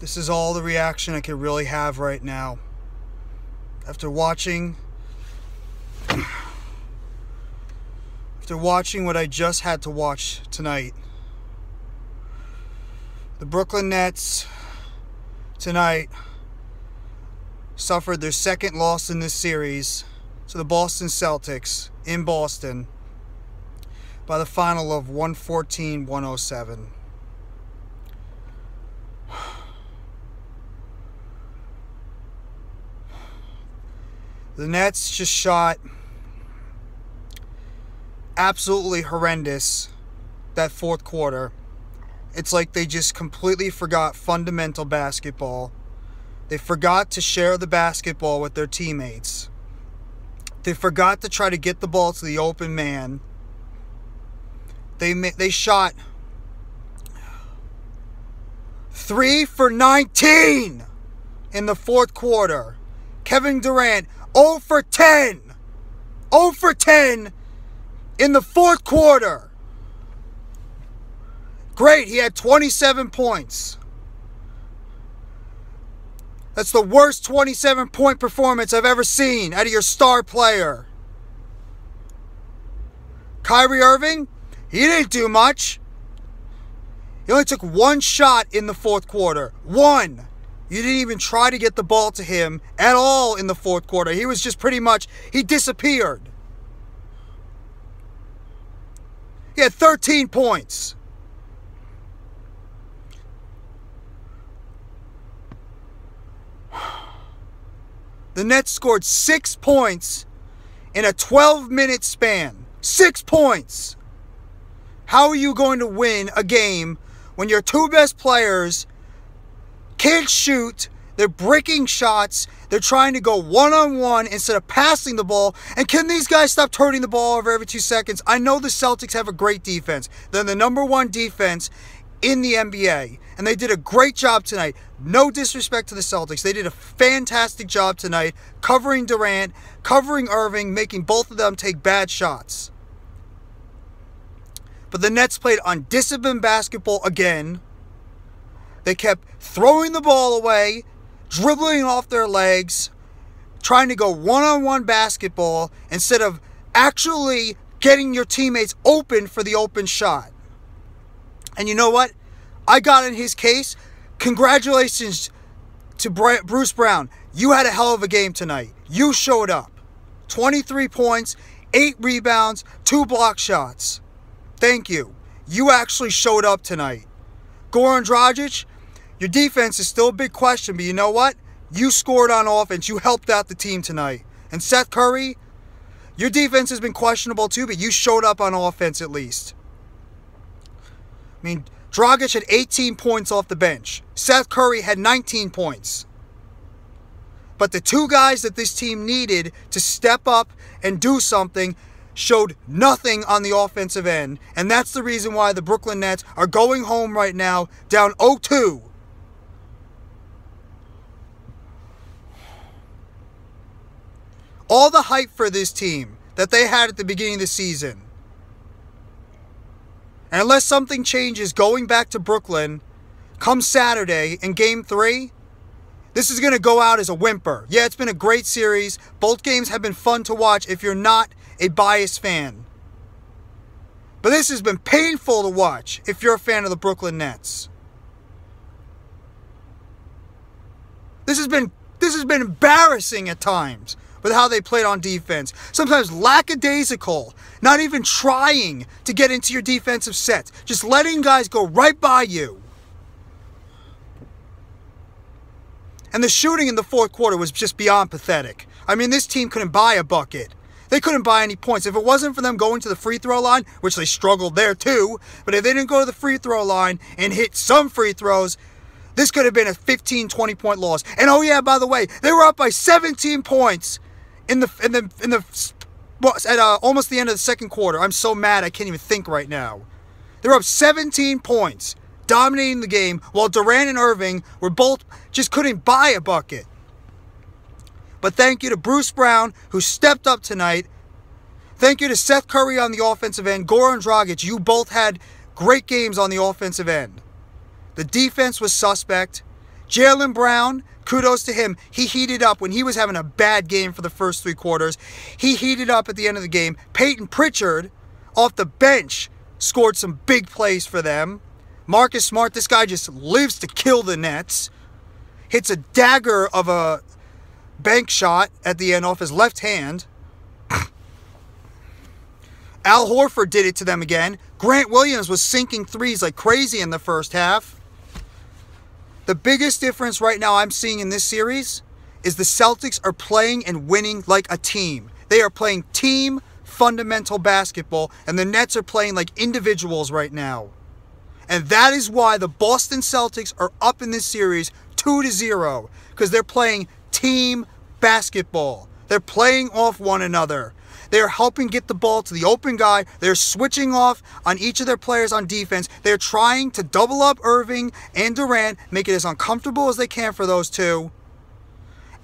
This is all the reaction I could really have right now. After watching what I just had to watch tonight. The Brooklyn Nets tonight suffered their second loss in this series to the Boston Celtics in Boston by the final of 114-107. The Nets just shot absolutely horrendous that fourth quarter. It's like they just completely forgot fundamental basketball. They forgot to share the basketball with their teammates. They forgot to try to get the ball to the open man. They shot 3 for 19 in the fourth quarter. Kevin Durant 0 for 10. 0 for 10 in the fourth quarter. Great, he had 27 points. That's the worst 27-point performance I've ever seen out of your star player. Kyrie Irving, he didn't do much. He only took one shot in the fourth quarter. One. You didn't even try to get the ball to him at all in the fourth quarter. He was just pretty much, he disappeared. He had 13 points. The Nets scored 6 points in a 12-minute span. 6 points. How are you going to win a game when your two best players can't shoot, they're breaking shots, they're trying to go one-on-one instead of passing the ball, and can these guys stop turning the ball over every 2 seconds? I know the Celtics have a great defense. They're the number one defense in the NBA, and they did a great job tonight. No disrespect to the Celtics. They did a fantastic job tonight covering Durant, covering Irving, making both of them take bad shots. But the Nets played undisciplined basketball again. They kept throwing the ball away, dribbling off their legs, trying to go one-on-one basketball instead of actually getting your teammates open for the open shot. And you know what? I got in his case. Congratulations to Bruce Brown. You had a hell of a game tonight. You showed up. 23 points, 8 rebounds, 2 block shots. Thank you. You actually showed up tonight. Goran Dragic, your defense is still a big question, but you know what? You scored on offense. You helped out the team tonight. And Seth Curry, your defense has been questionable too, but you showed up on offense at least. I mean, Dragic had 18 points off the bench. Seth Curry had 19 points. But the two guys that this team needed to step up and do something showed nothing on the offensive end. And that's the reason why the Brooklyn Nets are going home right now down 0-2. All the hype for this team that they had at the beginning of the season. And unless something changes going back to Brooklyn come Saturday in Game 3, this is going to go out as a whimper. Yeah, it's been a great series. Both games have been fun to watch if you're not a biased fan. But this has been painful to watch if you're a fan of the Brooklyn Nets. This has been embarrassing at times with how they played on defense. Sometimes lackadaisical, not even trying to get into your defensive sets. Just letting guys go right by you. And the shooting in the fourth quarter was just beyond pathetic. I mean, this team couldn't buy a bucket. They couldn't buy any points. If it wasn't for them going to the free throw line, which they struggled there too, but if they didn't go to the free throw line and hit some free throws, this could have been a 15, 20-point loss. And oh yeah, by the way, they were up by 17 points at almost the end of the second quarter. I'm so mad I can't even think right now. They were up 17 points, dominating the game, while Durant and Irving were both just couldn't buy a bucket. But thank you to Bruce Brown, who stepped up tonight. Thank you to Seth Curry on the offensive end. Goran Dragic, you both had great games on the offensive end. The defense was suspect. Jaylen Brown, kudos to him. He heated up when he was having a bad game for the first 3 quarters. He heated up at the end of the game. Peyton Pritchard, off the bench, scored some big plays for them. Marcus Smart, this guy just lives to kill the Nets. Hits a dagger of a bank shot at the end off his left hand. Al Horford did it to them again. Grant Williams was sinking threes like crazy in the first half. The biggest difference right now I'm seeing in this series is the Celtics are playing and winning like a team. They are playing team fundamental basketball, and the Nets are playing like individuals right now. And that is why the Boston Celtics are up in this series 2-0, because they're playing team basketball. They're playing off one another. They're helping get the ball to the open guy. They're switching off on each of their players on defense. They're trying to double up Irving and Durant, make it as uncomfortable as they can for those two,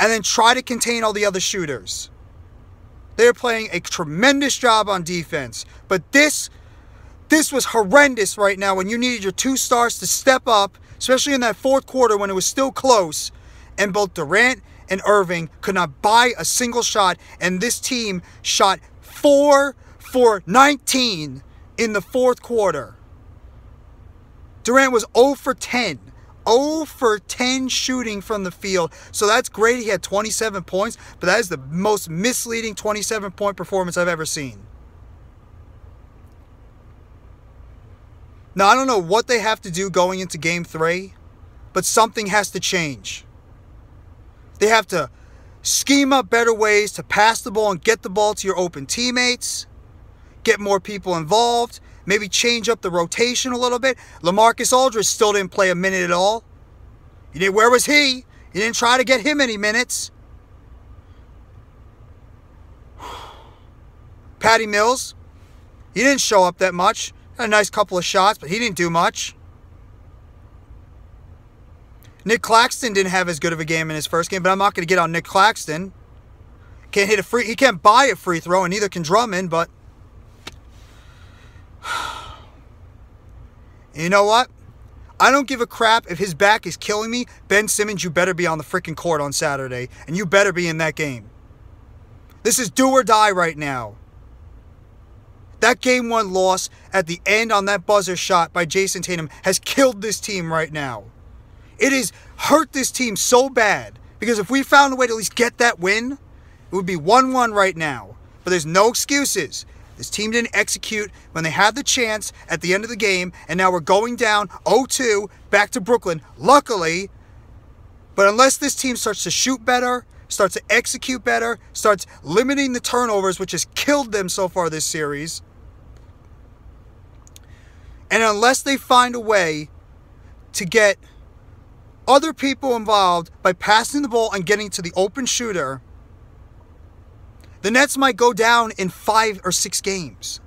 and then try to contain all the other shooters. They're playing a tremendous job on defense. But this was horrendous right now when you needed your 2 stars to step up, especially in that fourth quarter when it was still close, and both Durant and Irving could not buy a single shot, and this team shot 4 for 19 in the fourth quarter. Durant was 0 for 10. 0 for 10 shooting from the field. So that's great. He had 27 points, but that is the most misleading 27-point performance I've ever seen. Now, I don't know what they have to do going into Game 3, but something has to change. They have to scheme up better ways to pass the ball and get the ball to your open teammates, get more people involved, maybe change up the rotation a little bit. LaMarcus Aldridge still didn't play a minute at all. Where was he? You didn't try to get him any minutes. Patty Mills, he didn't show up that much. Had a nice couple of shots, but he didn't do much. Nick Claxton didn't have as good of a game in his first game, but I'm not going to get on Nick Claxton. He can't buy a free throw, and neither can Drummond, but you know what? I don't give a crap if his back is killing me. Ben Simmons, you better be on the freaking court on Saturday, and you better be in that game. This is do or die right now. That Game 1 loss at the end on that buzzer shot by Jason Tatum has killed this team right now. It has hurt this team so bad, because if we found a way to at least get that win, it would be 1-1 right now. But there's no excuses. This team didn't execute when they had the chance at the end of the game, and now we're going down 0-2 back to Brooklyn, luckily. But unless this team starts to shoot better, starts to execute better, starts limiting the turnovers, which has killed them so far this series, and unless they find a way to get other people involved by passing the ball and getting to the open shooter, the Nets might go down in 5 or 6 games.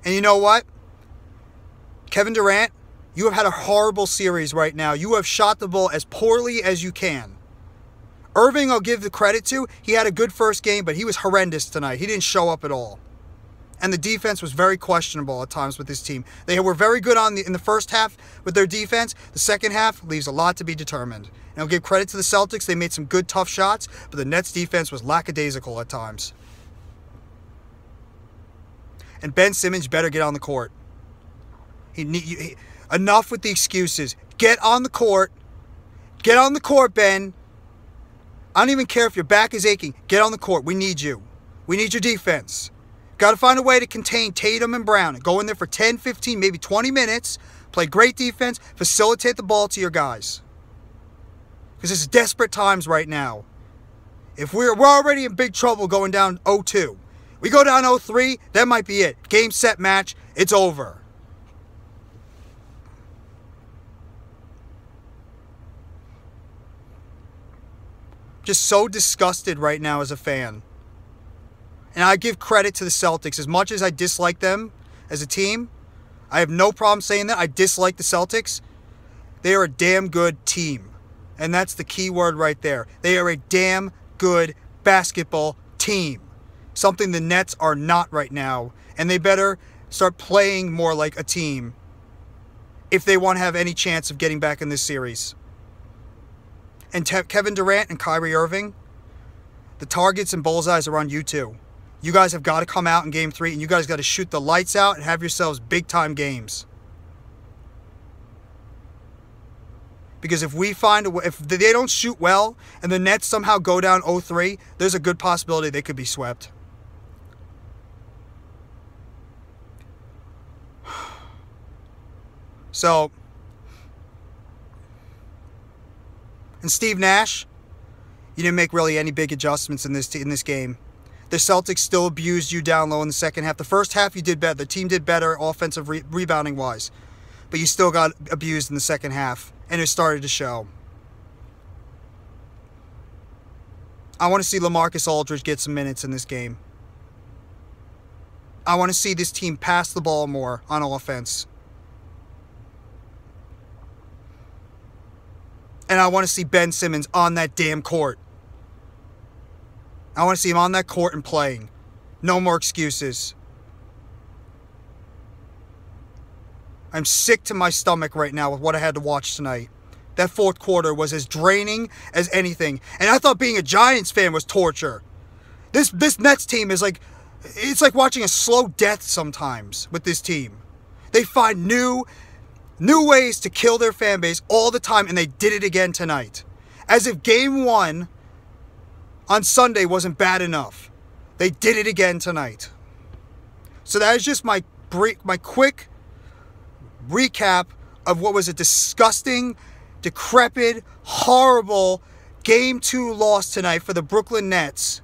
And you know what? Kevin Durant, you have had a horrible series right now. You have shot the ball as poorly as you can. Irving, I'll give the credit to. He had a good first game, but he was horrendous tonight. He didn't show up at all. And the defense was very questionable at times with this team. They were very good in the first half with their defense. The second half leaves a lot to be determined. And I'll give credit to the Celtics. They made some good, tough shots, but the Nets' defense was lackadaisical at times. And Ben Simmons better get on the court. Enough with the excuses. Get on the court. Get on the court, Ben. I don't even care if your back is aching. Get on the court. We need you. We need your defense. Got to find a way to contain Tatum and Brown. Go in there for 10, 15, maybe 20 minutes. Play great defense. Facilitate the ball to your guys. Because it's desperate times right now. If we're already in big trouble going down 0-2. We go down 0-3, that might be it. Game, set, match. It's over. Just so disgusted right now as a fan. And I give credit to the Celtics. As much as I dislike them as a team, I have no problem saying that. I dislike the Celtics. They are a damn good team. And that's the key word right there. They are a damn good basketball team. Something the Nets are not right now. And they better start playing more like a team if they want to have any chance of getting back in this series. And Kevin Durant and Kyrie Irving, the targets and bullseyes are on you too. You guys have got to come out in Game 3, and you guys got to shoot the lights out and have yourselves big-time games. Because if we find a way, if they don't shoot well and the Nets somehow go down 0-3, there's a good possibility they could be swept. So, and Steve Nash, you didn't make really any big adjustments in this game. The Celtics still abused you down low in the second half. The first half you did better. The team did better offensive rebounding wise. But you still got abused in the second half. And it started to show. I want to see LaMarcus Aldridge get some minutes in this game. I want to see this team pass the ball more on offense. And I want to see Ben Simmons on that damn court. I want to see him on that court and playing. No more excuses. I'm sick to my stomach right now with what I had to watch tonight. That fourth quarter was as draining as anything. And I thought being a Giants fan was torture. This Nets team is like, it's like watching a slow death sometimes with this team. They find new ways to kill their fan base all the time, and they did it again tonight. As if Game 1 on Sunday wasn't bad enough. They did it again tonight. So that is just my quick recap of what was a disgusting, decrepit, horrible Game 2 loss tonight for the Brooklyn Nets.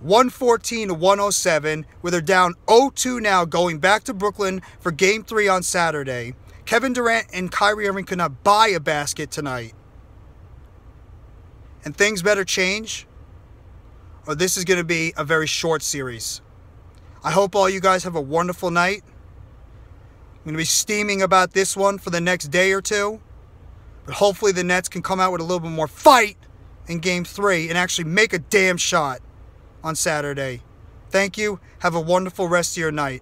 114-107, where they're down 0-2 now, going back to Brooklyn for Game 3 on Saturday. Kevin Durant and Kyrie Irving could not buy a basket tonight. And things better change, or this is going to be a very short series. I hope all you guys have a wonderful night. I'm going to be steaming about this one for the next day or two. But hopefully the Nets can come out with a little bit more fight in Game 3 and actually make a damn shot on Saturday. Thank you. Have a wonderful rest of your night.